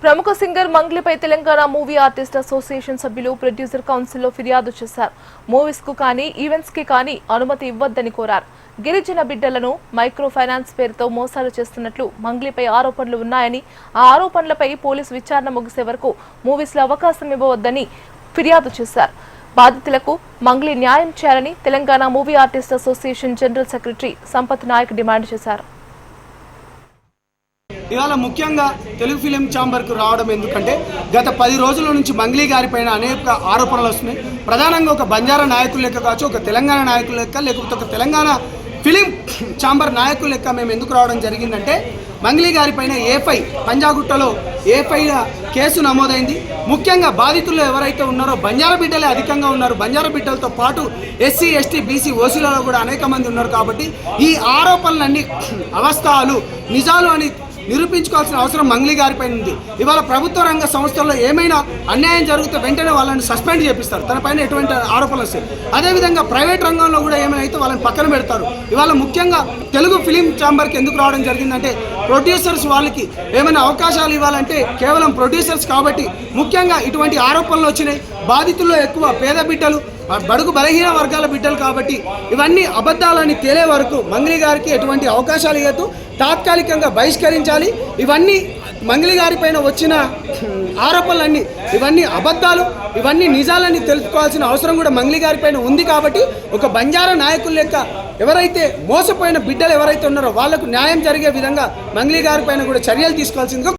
ప్రముఖ సింగర్ మంగ్లీపై Telangana movie artist association సభ్యులు ప్రొడ్యూసర్ కౌన్సిల్లో ఫిర్యాదు చేశారు. మూవీస్ కు కానీ ఈవెంట్స్ కి కానీ అనుమతి ఇవ్వొద్దని కోరారు. గిరిజన బిడ్డలను మైక్రో ఫైనాన్స్ పేరుతో మోసాలు చేస్తున్నట్లు మంగ్లీపై ఆరోపణలు ఉన్నాయని, ఆ ఆరోపణలపై పోలీసు విచారణ ముగిసే వరకు మూవీస్ లో అవకాశం ఇవ్వవద్దని ఫిర్యాదు చేశారు. బాధితులకు మంగ్లీ న్యాయం చేయాలని Telangana movie artist association general secretary Sampath Nayak డిమాండ్ చేశారు. ఇవాళ ముఖ్యంగా తెలుగు ఫిలిం ఛాంబర్కు రావడం ఎందుకంటే గత 10 రోజుల నుంచి మంగ్లీ గారి పైన అనేక ఆరోపణలు వస్తున్నాయి. ప్రధానంగా ఒక బంజారా నాయకుల లెక్క కావచ్చు, ఒక తెలంగాణ నాయకుల లెక్క, లేకపోతే ఒక తెలంగాణ ఫిలిం ఛాంబర్ నాయకుల లెక్క మేము ఎందుకు రావడం జరిగిందంటే, మంగ్లీ గారి పైన ఏఫై పంజాగుట్టలో ఏఫై కేసు నమోదైంది. ముఖ్యంగా బాధితుల్లో ఎవరైతే ఉన్నారో బంజారా బిడ్డలే అధికంగా ఉన్నారు. బంజారా బిడ్డలతో పాటు ఎస్సీ, ఎస్టీ, బీసీ, ఓసీలలో కూడా అనేక మంది ఉన్నారు. కాబట్టి ఈ ఆరోపణలన్నీ అవాస్తవాలు, నిజాలు అని నిరూపించుకోవాల్సిన అవసరం మంగ్లీ గారిపై ఉంది. ఇవాళ ప్రభుత్వ రంగ సంస్థల్లో ఏమైనా అన్యాయం జరిగితే వెంటనే వాళ్ళని సస్పెండ్ చేపిస్తారు, తన పైన ఎటువంటి ఆరోపణలు వస్తాయి. అదేవిధంగా ప్రైవేట్ రంగంలో కూడా ఏమైనా అయితే వాళ్ళని పక్కన పెడతారు. ఇవాళ ముఖ్యంగా తెలుగు ఫిలిం ఛాంబర్కి ఎందుకు రావడం జరిగిందంటే, ప్రొడ్యూసర్స్ వాళ్ళకి ఏమైనా అవకాశాలు ఇవ్వాలంటే కేవలం ప్రొడ్యూసర్స్ కాబట్టి ముఖ్యంగా ఇటువంటి ఆరోపణలు వచ్చినాయి. బాధితుల్లో ఎక్కువ పేద బిడ్డలు, బడుగు బలహీన వర్గాల బిడ్డలు కాబట్టి ఇవన్నీ అబద్ధాలని తేలే వరకు మంగ్లీ గారికి ఎటువంటి అవకాశాలు ఇవ్వద్దు, తాత్కాలికంగా బహిష్కరించాలి. ఇవన్నీ మంగ్లీ గారి పైన వచ్చిన ఆరోపణలన్నీ ఇవన్నీ అబద్ధాలు, ఇవన్నీ నిజాలని తెలుసుకోవాల్సిన అవసరం కూడా మంగ్లీ గారి పైన ఉంది. కాబట్టి ఒక బంజారా నాయకుల లెక్క ఎవరైతే మోసపోయిన బిడ్డలు ఎవరైతే ఉన్నారో వాళ్లకు న్యాయం జరిగే విధంగా మంగ్లీ గారి పైన కూడా చర్యలు తీసుకోవాల్సిందిగా